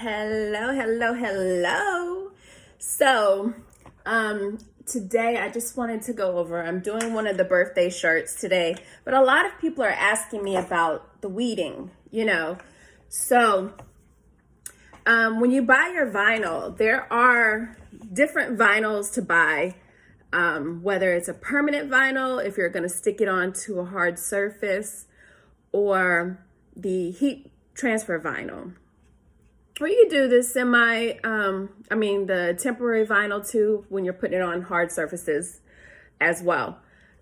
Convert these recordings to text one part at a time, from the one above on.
Hello, hello, hello. So, today I just wanted to go over, I'm doing one of the birthday shirts today, but a lot of people are asking me about the weeding, So, when you buy your vinyl, there are different vinyls to buy, whether it's a permanent vinyl, if you're going to stick it onto a hard surface, or the heat transfer vinyl. Or you can do the the temporary vinyl too, when you're putting it on hard surfaces as well.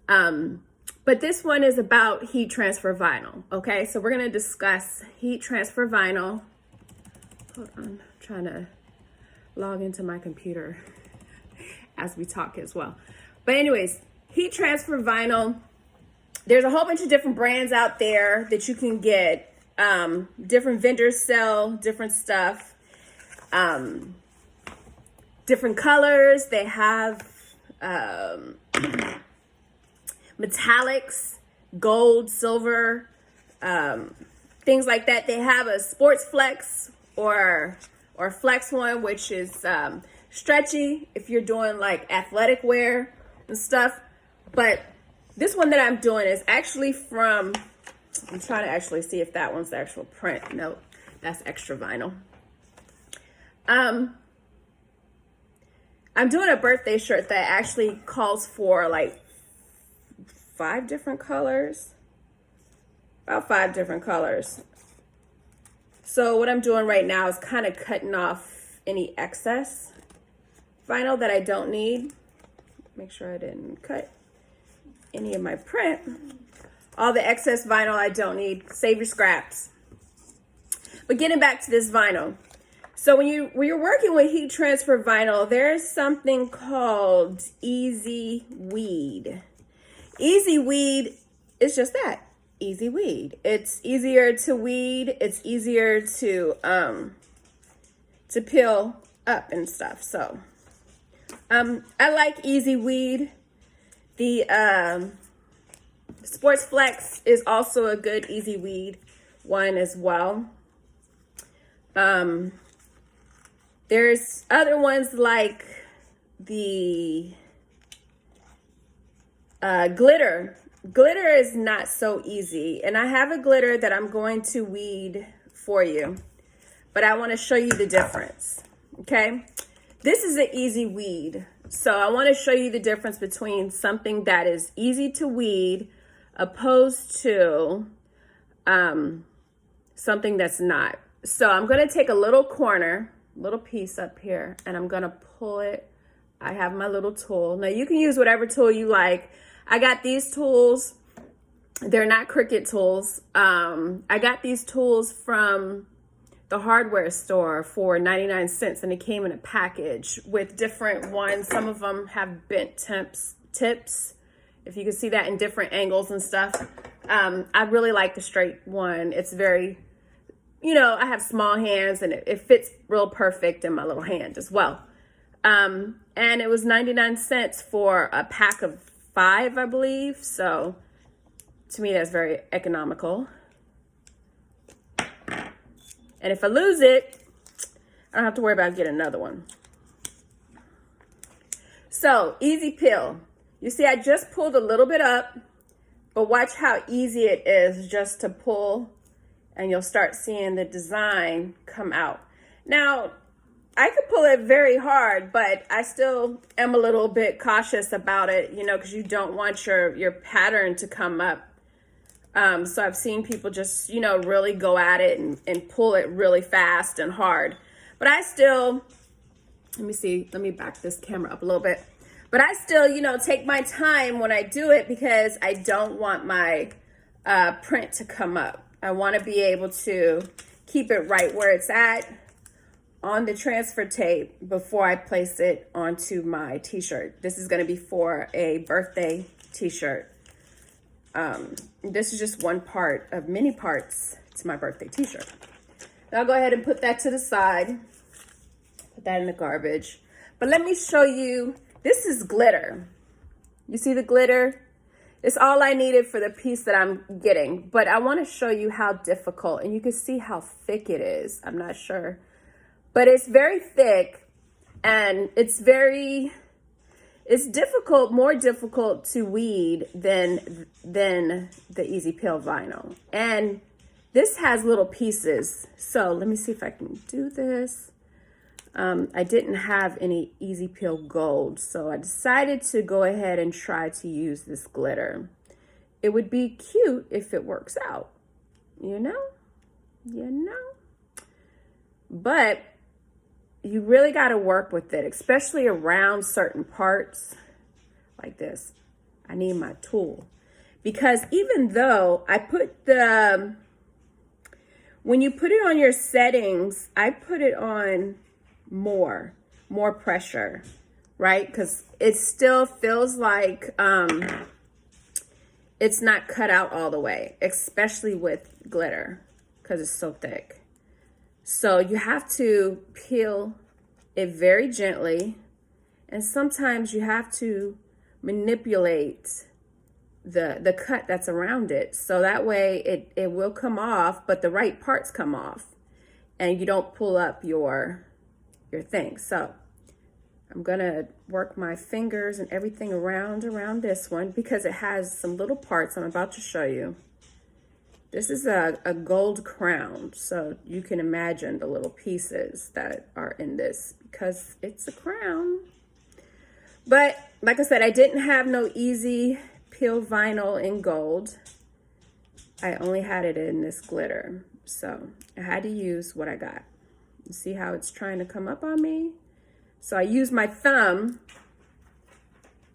But this one is about heat transfer vinyl. Okay, so we're gonna discuss heat transfer vinyl. Hold on, I'm trying to log into my computer as we talk as well. But anyways, heat transfer vinyl, there's a whole bunch of different brands out there that you can get. Different vendors sell different stuff, different colors. They have metallics, gold, silver, things like that. They have a sports flex or flex one, which is stretchy if you're doing like athletic wear and stuff. But this one that I'm doing is actually from, I'm trying to actually see if that one's the actual print. No, that's extra vinyl. I'm doing a birthday shirt that actually calls for like 5 different colors. About 5 different colors. So what I'm doing right now is kind of cutting off any excess vinyl that I don't need. Make sure I didn't cut any of my print. All the excess vinyl I don't need, save your scraps. But getting back to this vinyl. So when you're working with heat transfer vinyl, there's something called Easy Weed. Easy Weed is just that, easy weed. It's easier to weed, it's easier to peel up and stuff. So I like Easy Weed. The Sports Flex is also a good easy weed one as well. There's other ones like the glitter. Glitter is not so easy. And I have a glitter that I'm going to weed for you. But I want to show you the difference. Okay? This is an easy weed. So I want to show you the difference between something that is easy to weed opposed to something that's not. So I'm going to take a little piece up here, and I'm going to pull it. I have my little tool. Now you can use whatever tool you like. I got these tools. They're not Cricut tools. I got these tools from the hardware store for 99 cents, and it came in a package with different ones. Some of them have bent tips. If you can see that in different angles and stuff. I really like the straight one. It's very, I have small hands, and it fits real perfect in my little hand as well. And it was 99 cents for a pack of 5, I believe. So to me, that's very economical. And if I lose it, I don't have to worry about getting another one. So, easy peel. You see, I just pulled a little bit up, but watch how easy it is just to pull, and you'll start seeing the design come out. Now, I could pull it very hard, but I still am a little bit cautious about it, because you don't want your pattern to come up. So I've seen people just, really go at it and pull it really fast and hard. But I still, let me back this camera up a little bit. But I still, take my time when I do it, because I don't want my print to come up. I want to be able to keep it right where it's at on the transfer tape before I place it onto my t-shirt. This is going to be for a birthday t-shirt. This is just one part of many parts to my birthday t-shirt. Now I'll go ahead and put that to the side. Put that in the garbage. But let me show you, this is glitter. You see the glitter? It's all I needed for the piece that I'm getting. But I want to show you how difficult, and you can see how thick it is. I'm not sure but it's very thick, and it's difficult, more difficult to weed than the Easy Peel vinyl. And this has little pieces. So let me see if I can do this. I didn't have any Easy Peel gold, so I decided to go ahead and try to use this glitter. It would be cute if it works out, you know? But you really got to work with it, especially around certain parts like this. I need my tool, because even though I put when you put it on your settings, I put it on more pressure, right? Because it still feels like it's not cut out all the way, especially with glitter, because it's so thick. So you have to peel it very gently, and sometimes you have to manipulate the cut that's around it, so that way it will come off, but the right parts come off, and you don't pull up your thing. So I'm gonna work my fingers and everything around this one, because it has some little parts I'm about to show you. This is a gold crown, so you can imagine the little pieces that are in this, because it's a crown. But like I said, I didn't have no Easy Peel vinyl in gold. I only had it in this glitter, so I had to use what I got. You see how it's trying to come up on me? So I use my thumb.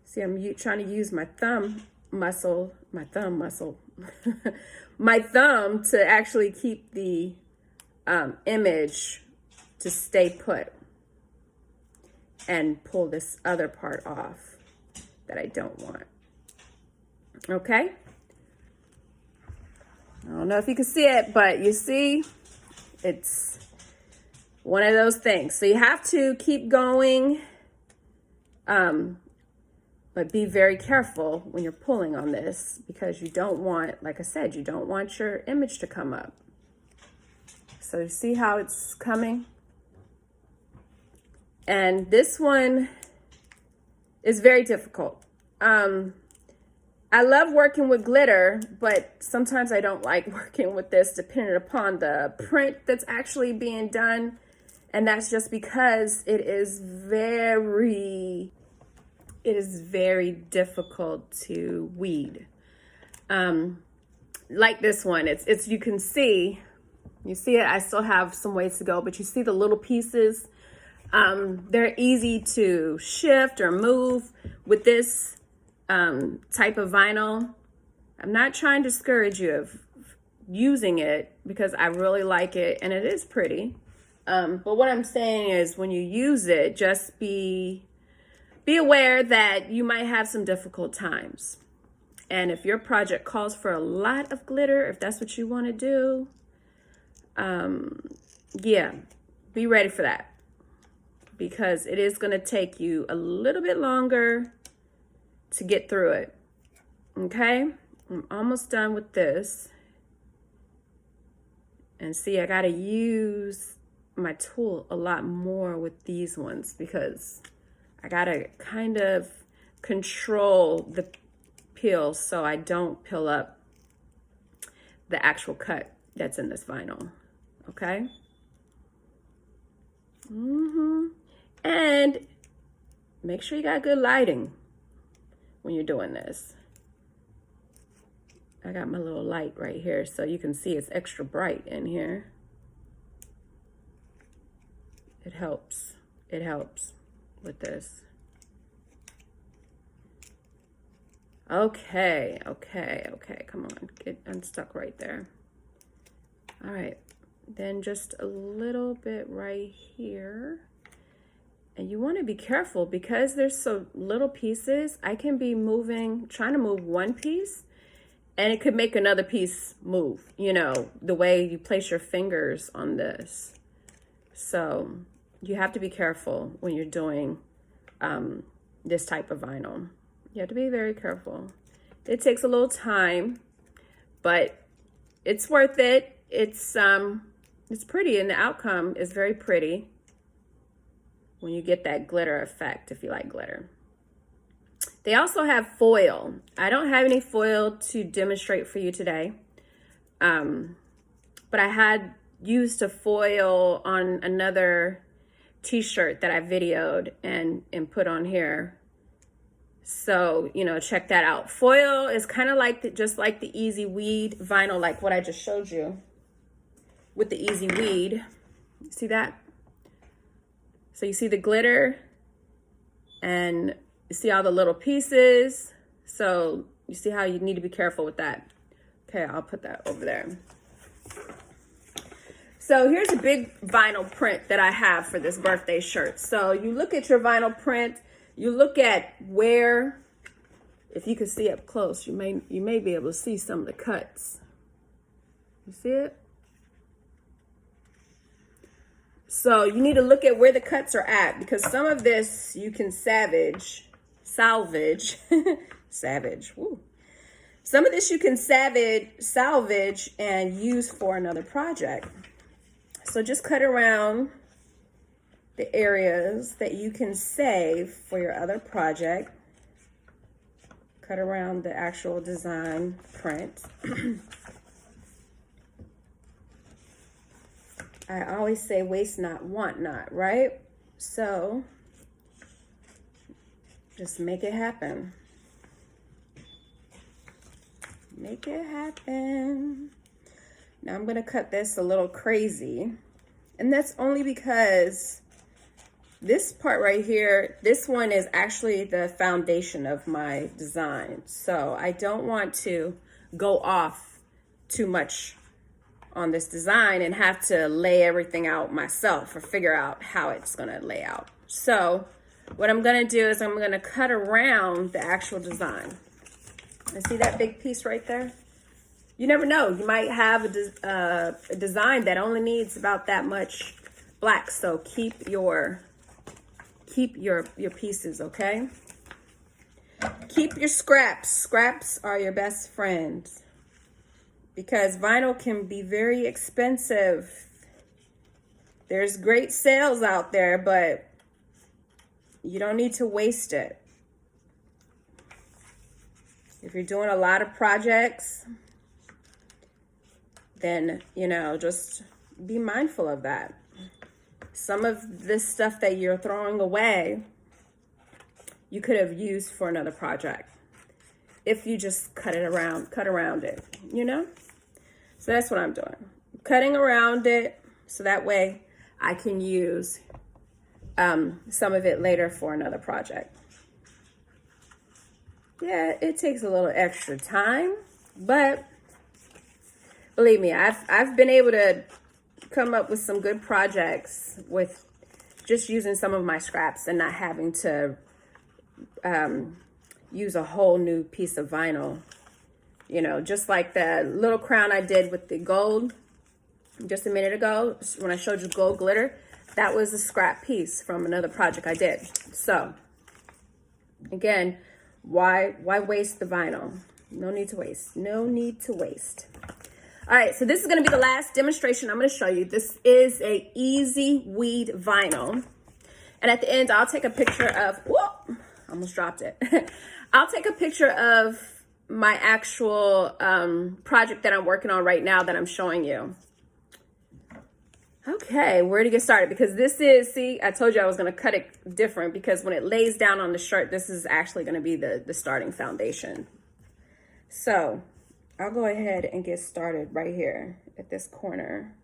See, I'm trying to use my thumb muscle, my thumb to actually keep the image to stay put, and pull this other part off that I don't want. Okay? I don't know if you can see it, but you see, it's one of those things. So you have to keep going, but be very careful when you're pulling on this, because you don't want, like I said, you don't want your image to come up. So you see how it's coming? And this one is very difficult. I love working with glitter, but sometimes I don't like working with this, depending upon the print that's actually being done. And that's just because it is very difficult to weed. Like this one, it's you can see it, I still have some ways to go, but you see the little pieces. They're easy to shift or move with this type of vinyl. I'm not trying to discourage you of using it, because I really like it and it is pretty. But what I'm saying is, when you use it, just be aware that you might have some difficult times. And if your project calls for a lot of glitter, if that's what you want to do, yeah, be ready for that, because it is going to take you a little bit longer to get through it. Okay, I'm almost done with this. And see, I got to use my tool a lot more with these ones, because I got to kind of control the peel so I don't peel up the actual cut that's in this vinyl. Okay. And make sure you got good lighting when you're doing this. I got my little light right here, so you can see it's extra bright in here. It helps with this. Okay, come on, get unstuck right there. All right, then just a little bit right here. And you want to be careful, because there's so little pieces. I can be trying to move one piece, and it could make another piece move, you know, the way you place your fingers on this. So you have to be careful when you're doing this type of vinyl. You have to be very careful. It takes a little time, but it's worth it. It's pretty, and the outcome is very pretty. when you get that glitter effect, if you like glitter. They also have foil. I don't have any foil to demonstrate for you today. But I had used a foil on another t-shirt that I videoed and put on here. So, you know, check that out. Foil is kind of like just like the Easy Weed vinyl, like what I just showed you with the Easy Weed. See that? So you see the glitter and you see all the little pieces. So you see how you need to be careful with that. Okay, I'll put that over there. So here's a big vinyl print that I have for this birthday shirt. So you look at your vinyl print, you look at where, if you can see up close, you may be able to see some of the cuts. You see it? So you need to look at where the cuts are at, because some of this you can salvage, savage, woo. Some of this you can salvage and use for another project. So just cut around the areas that you can save for your other project. Cut around the actual design print. I always say waste not, want not, right? So just make it happen. Make it happen. Now I'm gonna cut this a little crazy. And that's only because this part right here, this one is actually the foundation of my design. So I don't want to go off too much on this design and have to lay everything out myself or figure out how it's gonna lay out. So what I'm gonna do is I'm gonna cut around the actual design. And see that big piece right there? You never know. You might have a design that only needs about that much black. So keep your pieces, okay? Keep your scraps. Scraps are your best friends, because vinyl can be very expensive. There's great sales out there, but you don't need to waste it. If you're doing a lot of projects, then, you know, just be mindful of that. Some of this stuff that you're throwing away, you could have used for another project if you just cut around it, you know? So that's what I'm doing. Cutting around it so that way I can use some of it later for another project. Yeah, it takes a little extra time, but believe me, I've been able to come up with some good projects with just using some of my scraps and not having to use a whole new piece of vinyl. You know, just like the little crown I did with the gold just a minute ago when I showed you gold glitter, that was a scrap piece from another project I did. So again, why waste the vinyl? No need to waste. No need to waste. All right, so this is going to be the last demonstration I'm going to show you. This is a Easy Weed vinyl. And at the end, I'll take a picture of, whoop, almost dropped it. I'll take a picture of my actual project that I'm working on right now that I'm showing you. Okay, where to get started? Because this is, see, I told you I was going to cut it different, because when it lays down on the shirt, this is actually going to be the starting foundation. So I'll go ahead and get started right here at this corner.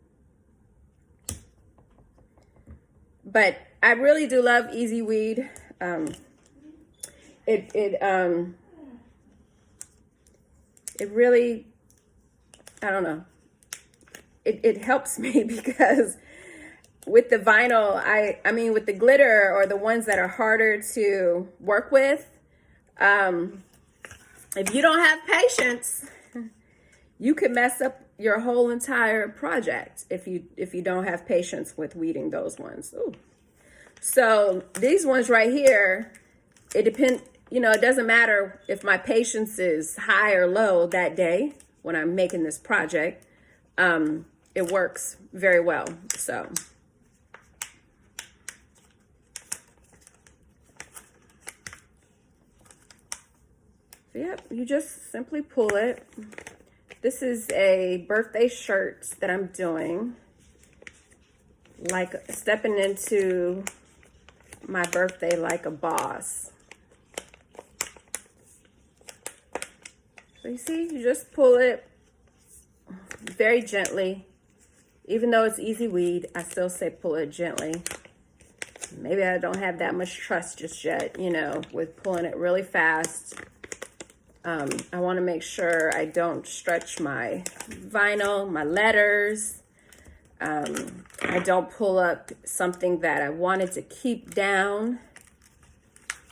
But I really do love Easy Weed. It really, I don't know. It helps me, because with the vinyl, I mean, with the glitter or the ones that are harder to work with, if you don't have patience, you could mess up your whole entire project if you don't have patience with weeding those ones. Ooh. So these ones right here, it depends, you know, it doesn't matter if my patience is high or low that day when I'm making this project. It works very well. So So yep, you just simply pull it. This is a birthday shirt that I'm doing, like stepping into my birthday like a boss. So you see, you just pull it very gently. Even though it's easy weed, I still say pull it gently. Maybe I don't have that much trust just yet, you know, with pulling it really fast. I want to make sure I don't stretch my vinyl, my letters. I don't pull up something that I wanted to keep down.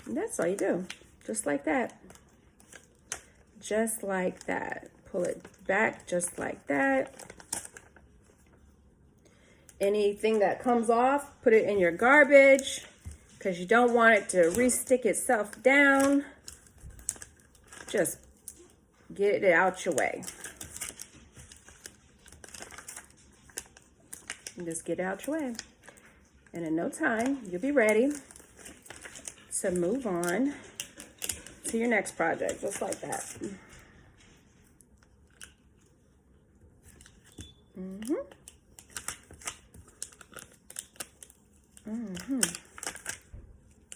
And that's all you do. Just like that. Just like that. Pull it back just like that. Anything that comes off, put it in your garbage because you don't want it to re-stick itself down. Just get it out your way. Just get it out your way. And in no time, you'll be ready to move on to your next project, just like that.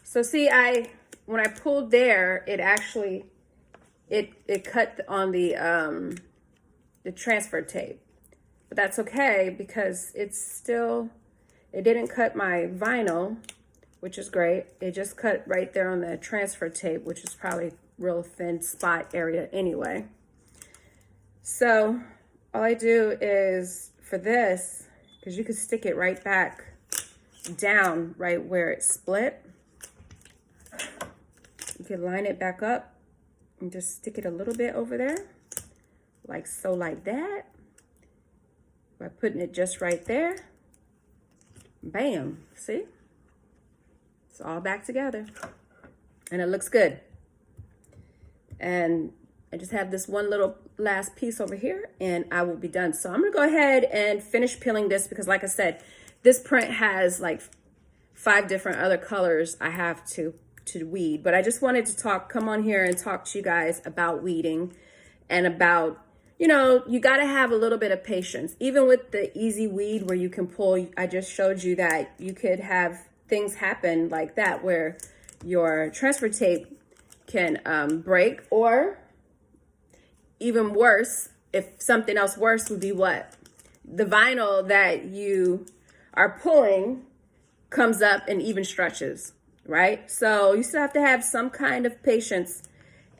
So see, when I pulled there, it actually it cut on the transfer tape, but that's okay because it didn't cut my vinyl, which is great. It just cut right there on the transfer tape, which is probably real thin spot area anyway. So all I do is for this, because you could stick it right back down right where it split. You can line it back up and just stick it a little bit over there, like so, like that. By putting it just right there. Bam, see? It's all back together. And it looks good. And I just have this one little last piece over here and I will be done. So I'm gonna go ahead and finish peeling this because like I said, this print has like 5 different other colors I have to weed. But I just wanted to come on here and talk to you guys about weeding and about, you know, you got to have a little bit of patience. Even with the easy weed where you can pull, I just showed you that you could have things happen like that where your transfer tape can break, or even worse, if something else worse would be what? The vinyl that you are pulling comes up and even stretches, right? So you still have to have some kind of patience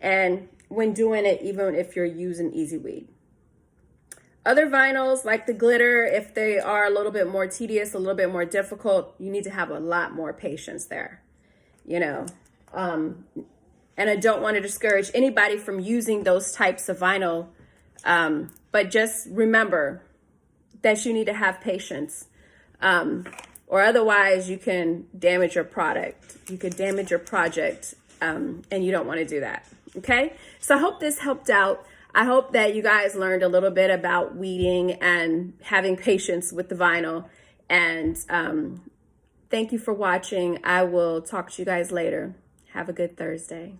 and when doing it, even if you're using easy weed. Other vinyls like the glitter, if they are a little bit more tedious, a little bit more difficult, you need to have a lot more patience there, you know. And I don't want to discourage anybody from using those types of vinyl, but just remember that you need to have patience, or otherwise you can damage your product. You could damage your project, and you don't want to do that, okay? So I hope this helped out. I hope that you guys learned a little bit about weeding and having patience with the vinyl. And thank you for watching. I will talk to you guys later. Have a good Thursday.